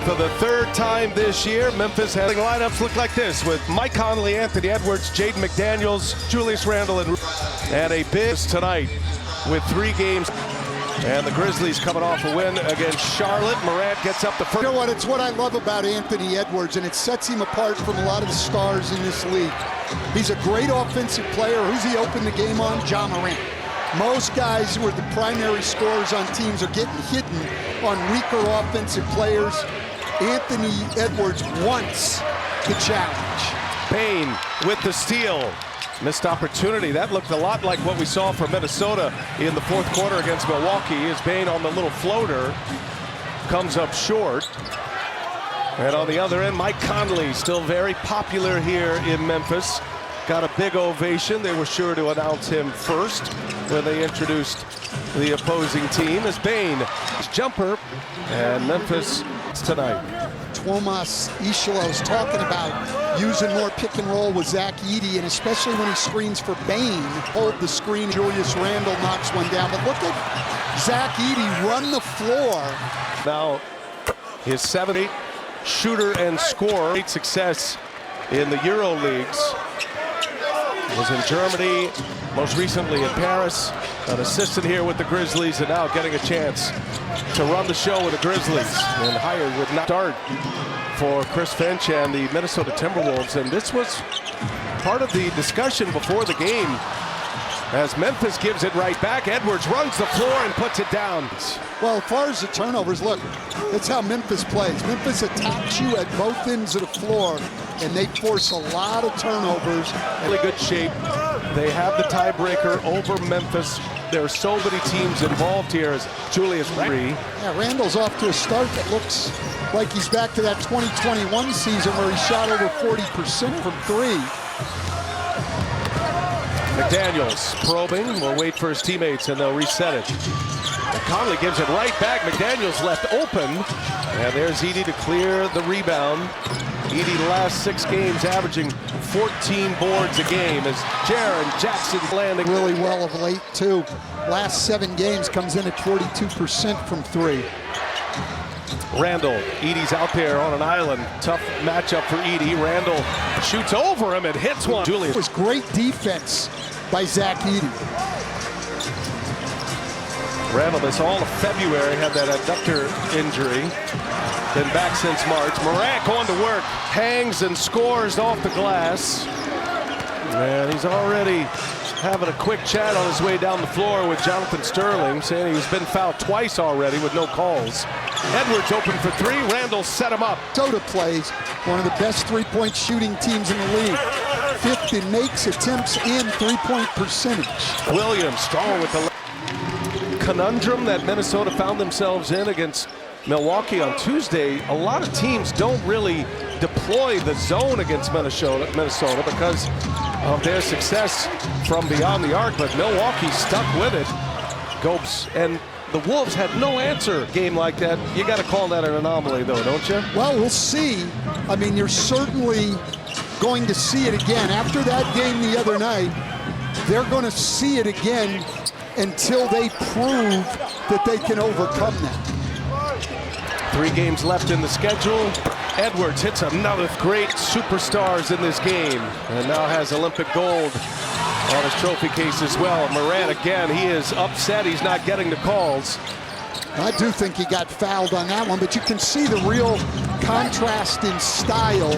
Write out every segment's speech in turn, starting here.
For the third time this year, Memphis having lineups look like this with Mike Conley, Anthony Edwards, Jaden McDaniels, Julius Randle, and a big tonight with 3 games. And the Grizzlies coming off a win against Charlotte. Morant gets up the first. You know what? It's what I love about Anthony Edwards, and it sets him apart from a lot of the stars in this league. He's a great offensive player. Who's he opened the game on? Ja Morant. Most guys who are the primary scorers on teams are getting hidden on weaker offensive players. Anthony Edwards wants the challenge. Payne with the steal. Missed opportunity. That looked a lot like what we saw from Minnesota in the fourth quarter against Milwaukee. As Payne on the little floater comes up short. And on the other end, Mike Conley, still very popular here in Memphis. Got a big ovation. They were sure to announce him first when they introduced the opposing team. As Payne, his jumper, and Memphis tonight. Tomas Ishilo's talking about using more pick and roll with Zach Edey, and especially when he screens for Payne. Hold the screen, Julius Randle knocks one down. But look at Zach Edey run the floor. Now, his 7-8 shooter and scorer. Great success in the Euro Leagues. Was in Germany, most recently in Paris, an assistant here with the Grizzlies, and now getting a chance to run the show with the Grizzlies. And hired with not start for Chris Finch and the Minnesota Timberwolves. And this was part of the discussion before the game. As Memphis gives it right back, Edwards runs the floor and puts it down. Well, as far as the turnovers, look, that's how Memphis plays. Memphis attacks you at both ends of the floor, and they force a lot of turnovers. Really good shape. They have the tiebreaker over Memphis. There are so many teams involved here as Julius Randle. Yeah, Randle's off to a start that looks like he's back to that 2021 season where he shot over 40% from 3. McDaniels probing, will wait for his teammates and they'll reset it. And Conley gives it right back. McDaniels left open. And there's Edey to clear the rebound. Edey the last 6 games averaging 14 boards a game as Jaren Jackson landing really well of late too. Last 7 games comes in at 42% from 3. Randle, Edey's out there on an island. Tough matchup for Edey. Randle shoots over him and hits one. Julius. It was great defense by Zach Edey. Randle, this all of February, had that adductor injury. Been back since March. Morant going to work. Hangs and scores off the glass. And he's already having a quick chat on his way down the floor with Jonathan Sterling, saying he's been fouled twice already with no calls. Edwards open for 3. Randle set him up. Minnesota plays one of the best three-point shooting teams in the league. 5th in makes, attempts, and three-point percentage. Williams strong with the conundrum that Minnesota found themselves in against Milwaukee on Tuesday. A lot of teams don't really deploy the zone against Minnesota because of their success from beyond the arc, but Milwaukee stuck with it. Gopes and the Wolves had no answer. Game like that, you got to call that an anomaly though, don't you? Well, we'll see. I mean, you're certainly going to see it again. After that game the other night, they're going to see it again until they prove that they can overcome that. 3 games left in the schedule. Edwards hits another. Great superstars in this game, and now has Olympic gold on his trophy case as well. Morant again, he is upset he's not getting the calls. I do think he got fouled on that one, but you can see the real contrast in style.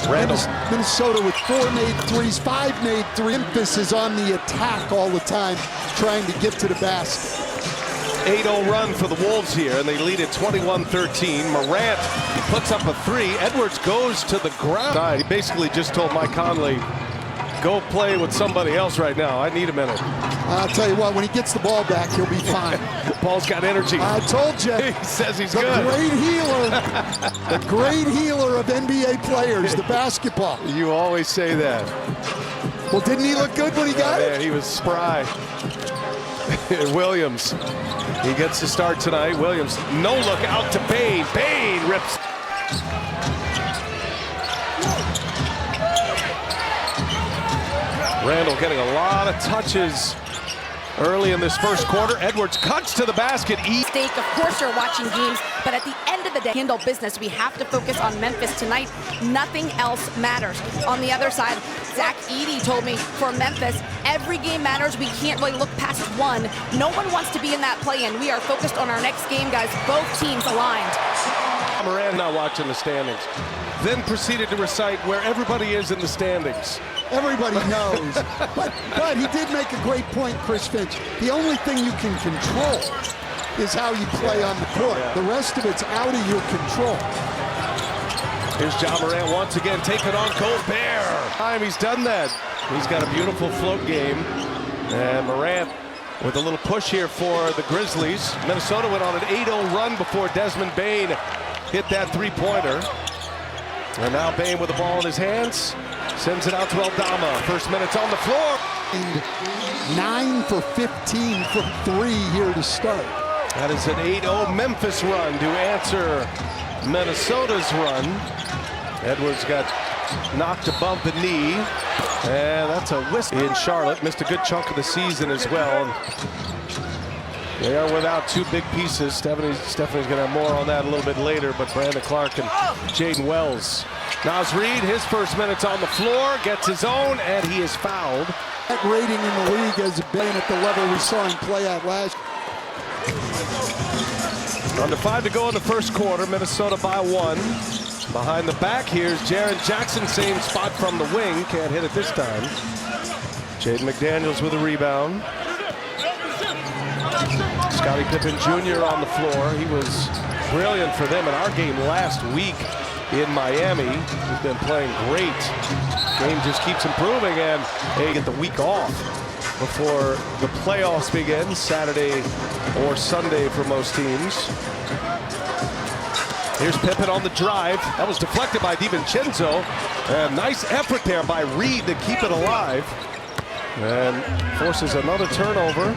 Randle. Minnesota with 4 made threes, 5 made 3. Memphis is on the attack all the time, trying to get to the basket. 8-0 run for the Wolves here, and they lead at 21-13. Morant puts up a 3. Edwards goes to the ground. He basically just told Mike Conley, go play with somebody else right now. I need a minute. I'll tell you what, when he gets the ball back, he'll be fine. Paul's got energy. I told you. He says he's the good. Great healer. The great healer of NBA players, the basketball. You always say that. Well, didn't he look good when he got it? Yeah, he was spry. Williams, he gets to start tonight. Williams, no look out to Payne. Payne rips. Randle getting a lot of touches early in this first quarter. Edwards cuts to the basket. Of course you're watching games, but at the end of the day, handle business. We have to focus on Memphis tonight. Nothing else matters. On the other side, Zach Edey told me for Memphis, every game matters. We can't really look past one. No one wants to be in that play-in. We are focused on our next game, guys. Both teams aligned. Moran now watching the standings. Then proceeded to recite where everybody is in the standings. Everybody knows. but he did make a great point, Chris Finch. The only thing you can control is how you play on the court. The rest of it's out of your control. Here's Ja Morant once again taking on Gobert. He's done that. He's got a beautiful float game. And Morant with a little push here for the Grizzlies. Minnesota went on an 8-0 run before Desmond Bane hit that three-pointer. And now Bane with the ball in his hands. Sends it out to Aldama. First minutes on the floor. And 9 for 15 from 3 here to start. That is an 8-0 Memphis run to answer Minnesota's run. Edwards got knocked above the knee. And that's a whistle in Charlotte. Missed a good chunk of the season as well. They are without two big pieces. Stephanie's going to have more on that a little bit later, but Brandon Clark and Jaden Wells. Naz Reid, his first minutes on the floor, gets his own, and he is fouled. That rating in the league has been at the level we saw him play at last. Under 5 to go in the first quarter, Minnesota by 1. Behind the back, here's Jaren Jackson, same spot from the wing, can't hit it this time. Jaden McDaniels with a rebound. Scottie Pippen Jr. on the floor. He was brilliant for them in our game last week in Miami. He's been playing great. Game just keeps improving, and they get the week off before the playoffs begin, Saturday or Sunday for most teams. Here's Pippen on the drive. That was deflected by DiVincenzo. Nice effort there by Reid to keep it alive. And forces another turnover.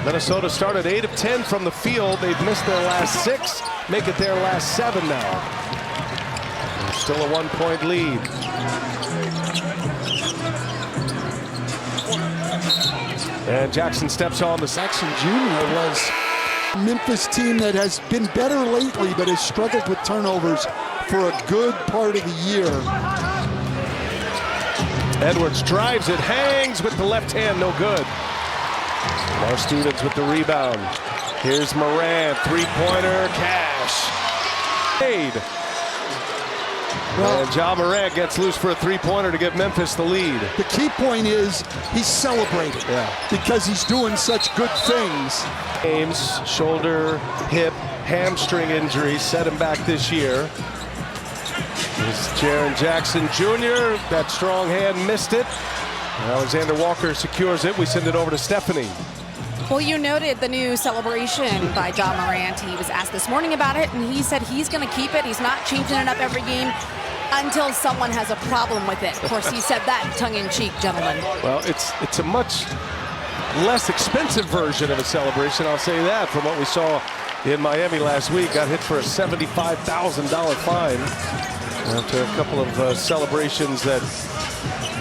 Minnesota started 8 of 10 from the field. They've missed their last 6, make it their last 7 now. Still a 1-point lead. And Jackson steps on. The Jackson Jr. was a Memphis team that has been better lately, but has struggled with turnovers for a good part of the year. Edwards drives it, hangs with the left hand, no good. Mar Stevens with the rebound. Here's Morant, three-pointer, cash. Well, and Ja Morant gets loose for a three-pointer to give Memphis the lead. The key point is he's celebrating because he's doing such good things. Games, shoulder, hip, hamstring injuries set him back this year. Here's Jaren Jackson Jr. That strong hand missed it. Alexander Walker secures it. We send it over to Stephanie. Well, you noted the new celebration by Ja Morant. He was asked this morning about it, and he said he's going to keep it. He's not changing it up every game until someone has a problem with it. Of course, he said that tongue-in-cheek, gentlemen. Well, it's a much less expensive version of a celebration, I'll say that, from what we saw in Miami last week. Got hit for a $75,000 fine after a couple of celebrations that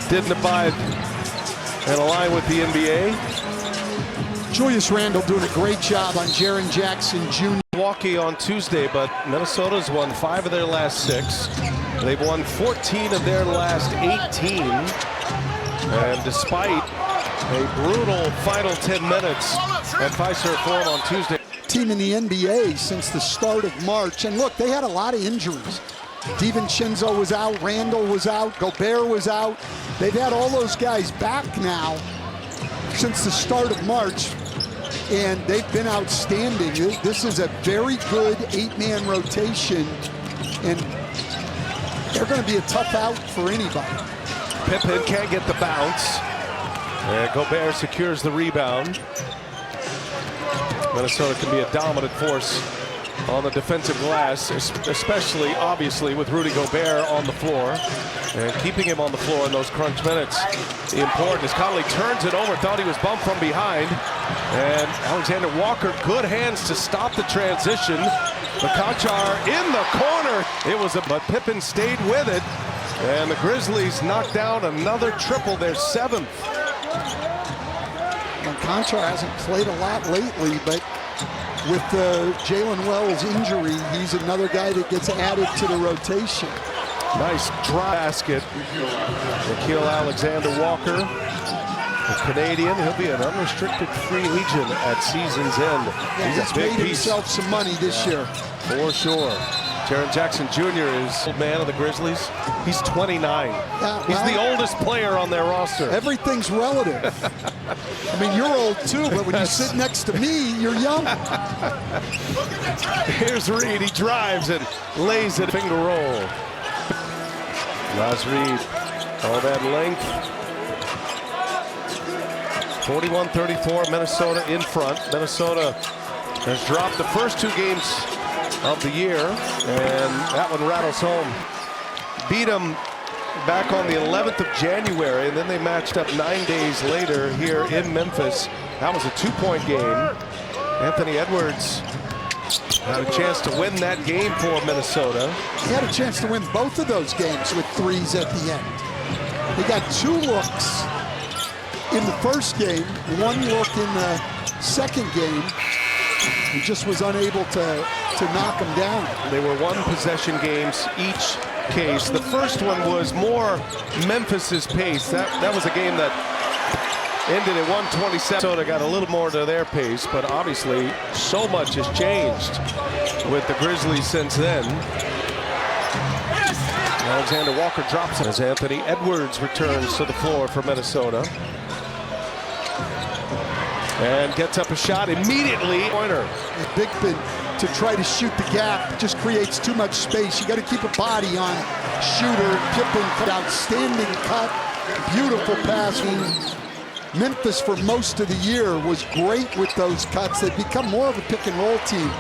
didn't abide and align with the NBA. Julius Randle doing a great job on Jaren Jackson Jr. Milwaukee on Tuesday, but Minnesota's won 5 of their last 6. They've won 14 of their last 18. And despite a brutal final 10 minutes at Fiserv Forum on Tuesday. Team in the NBA since the start of March. And look, they had a lot of injuries. DiVincenzo was out, Randle was out, Gobert was out. They've had all those guys back now since the start of March, and they've been outstanding. This is a very good 8-man rotation, and they're going to be a tough out for anybody. Pippen can't get the bounce, and Gobert secures the rebound. Minnesota can be a dominant force on the defensive glass, especially, obviously, with Rudy Gobert on the floor. And keeping him on the floor in those crunch minutes important as Conley turns it over, thought he was bumped from behind. And Alexander Walker, good hands to stop the transition. Makachar in the corner. But Pippen stayed with it. And the Grizzlies knocked down another triple, their 7th. Conchar hasn't played a lot lately, but with Jalen Wells' injury, he's another guy that gets added to the rotation. Nice drive basket. Nickeil Alexander-Walker, the Canadian, he'll be an unrestricted free agent at season's end. Yeah, he's made himself some money this year. For sure. Jaren Jackson Jr. is old man of the Grizzlies. He's 29. He's the oldest player on their roster. Everything's relative. I mean, you're old too, but when you sit next to me, you're young. Here's Reed. He drives and lays it. Finger roll. Naz Reed, all that length. 41-34, Minnesota in front. Minnesota has dropped the first 2 games of the year, and that one rattles home. Beat them back on the 11th of January, and then they matched up 9 days later here in Memphis. That was a 2-point game. Anthony Edwards had a chance to win that game for Minnesota. He had a chance to win both of those games with threes at the end. He got 2 looks in the first game, 1 look in the second game. He just was unable to knock him down. They were 1-possession games each case. The first one was more Memphis's pace. That was a game that ended at 127. Minnesota got a little more to their pace, but obviously so much has changed with the Grizzlies since then. Alexander Walker drops it as Anthony Edwards returns to the floor for Minnesota. And gets up a shot immediately. Pointer. Big Ben to try to shoot the gap just creates too much space. You got to keep a body on shooter. Pippen, outstanding cut, beautiful passing. Memphis for most of the year was great with those cuts. They've become more of a pick and roll team,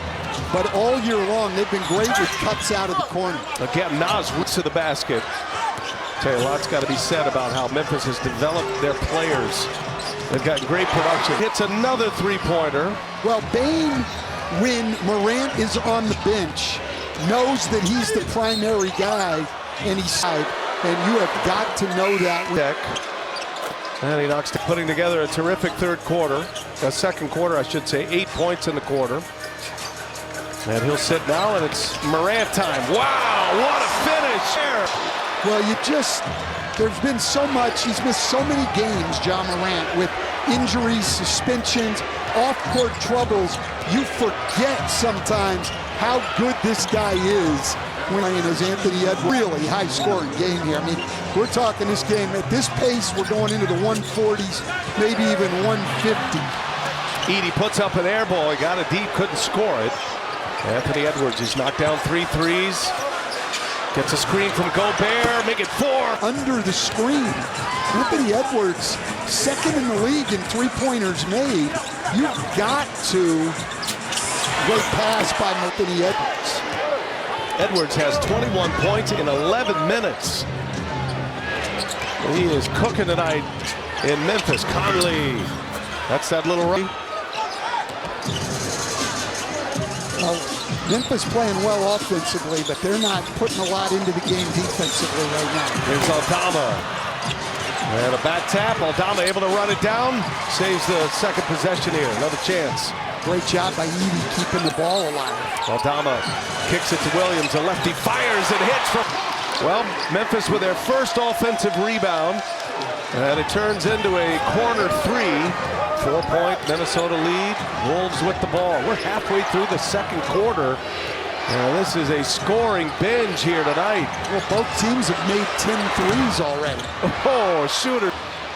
but all year long they've been great with cuts out of the corner. Again, Naz roots to the basket. Tell you, a lot's got to be said about how Memphis has developed their players. They've got great production. Hits another 3-pointer. Well, Bane, when Morant is on the bench, knows that he's the primary guy, and he's and you have got to know that. And he knocks, putting together a terrific second quarter, I should say. 8 points in the quarter. And he'll sit now, and it's Morant time. Wow, what a finish! Well, there's been so much. He's missed so many games, Ja Morant, with injuries, suspensions, off-court troubles. You forget sometimes how good this guy is when as Anthony Edwards. Really high-scoring game here. I mean, we're talking this game at this pace. We're going into the 140s, maybe even 150. Edey puts up an air ball. He got it deep, couldn't score it. Anthony Edwards has knocked down 3 threes. Gets a screen from Gobert, make it 4. Under the screen. Anthony Edwards, second in the league in 3-pointers made. You've got to go past by Anthony Edwards. Edwards has 21 points in 11 minutes. He is cooking tonight in Memphis. Conley, that's that little run. Memphis playing well offensively, but they're not putting a lot into the game defensively right now. Here's Aldama. And a back tap. Aldama able to run it down. Saves the second possession here. Another chance. Great job by Edey keeping the ball alive. Aldama kicks it to Williams. A lefty fires and hits from... Well, Memphis with their first offensive rebound. And it turns into a corner 3. 4-point Minnesota lead. Wolves with the ball. We're halfway through the second quarter. And this is a scoring binge here tonight. Well, both teams have made 10 threes already. Oh, shooter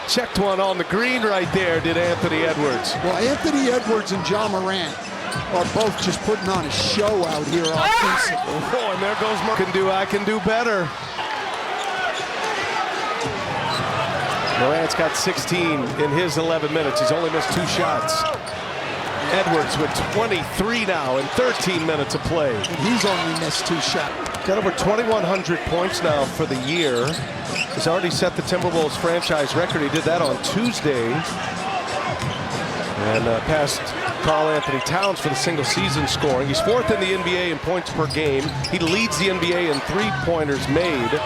checked one on the green right there, did Anthony Edwards. Well, Anthony Edwards and Ja Morant are both just putting on a show out here offensively. Oh, and there goes Morant. I can do better. Morant's got 16 in his 11 minutes. He's only missed 2 shots. Edwards with 23 now in 13 minutes of play. And he's only missed 2 shots. Got over 2,100 points now for the year. He's already set the Timberwolves franchise record. He did that on Tuesday. And passed Karl Anthony Towns for the single season scoring. He's 4th in the NBA in points per game. He leads the NBA in 3-pointers made.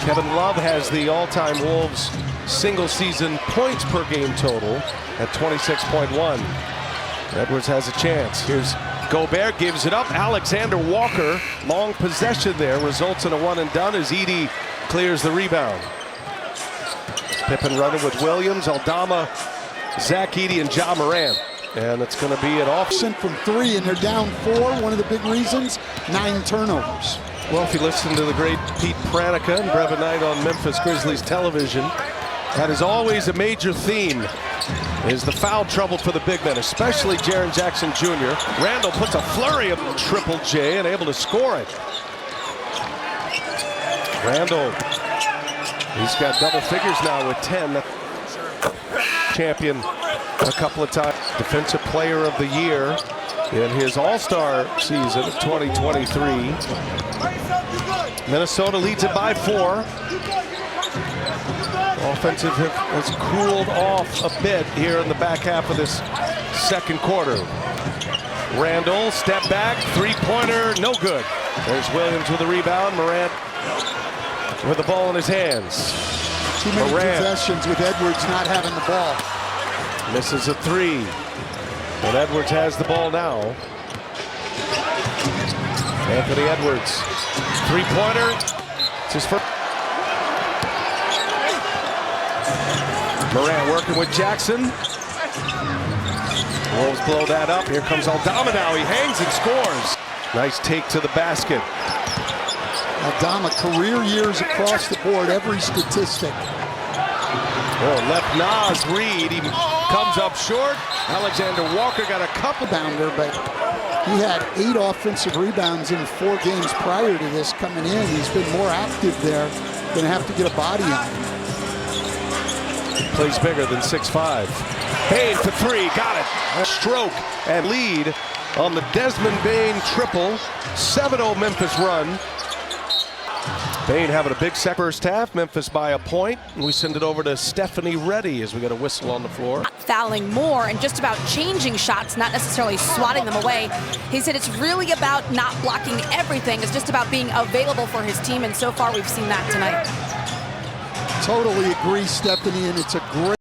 Kevin Love has the all-time Wolves single-season points per game total at 26.1. Edwards has a chance. Here's Gobert, gives it up. Alexander Walker, long possession there, results in a one-and-done as Edey clears the rebound. Pippen running with Williams, Aldama, Zach Edey, and Ja Morant. And it's going to be an off. From 3, and they're down 4. One of the big reasons, 9 turnovers. Well, if you listen to the great Pete Pranica and Brevin Knight on Memphis Grizzlies television, that is always a major theme, is the foul trouble for the big men, especially Jaren Jackson Jr. Randall puts a flurry of Triple J and able to score it. Randall, he's got double figures now with 10. Champion a couple of times. Defensive Player of the Year in his All-Star season of 2023. Minnesota leads it by 4. Offensive has cooled off a bit here in the back half of this second quarter. Randall, step back, three-pointer, no good. There's Williams with the rebound. Morant with the ball in his hands. Too many possessions with Edwards not having the ball. Misses a 3. And Edwards has the ball now. Anthony Edwards, three-pointer. It's his first. Morant working with Jackson. Wolves blow that up. Here comes Aldama now. He hangs and scores. Nice take to the basket. Aldama, career years across the board, every statistic. Oh, left Nas Reed. He comes up short. Alexander Walker got a couple. Bounder, but he had 8 offensive rebounds in 4 games prior to this coming in. He's been more active there. Going to have to get a body on him. Plays bigger than 6'5". Bane for 3, got it. A stroke and lead on the Desmond Bane triple. 7-0 Memphis run. Bane having a big first half. Memphis by a point. And we send it over to Stephanie Reddy as we got a whistle on the floor. Fouling more and just about changing shots, not necessarily swatting them away. He said it's really about not blocking everything. It's just about being available for his team, and so far we've seen that tonight. Totally agree, Stephanie, and it's a great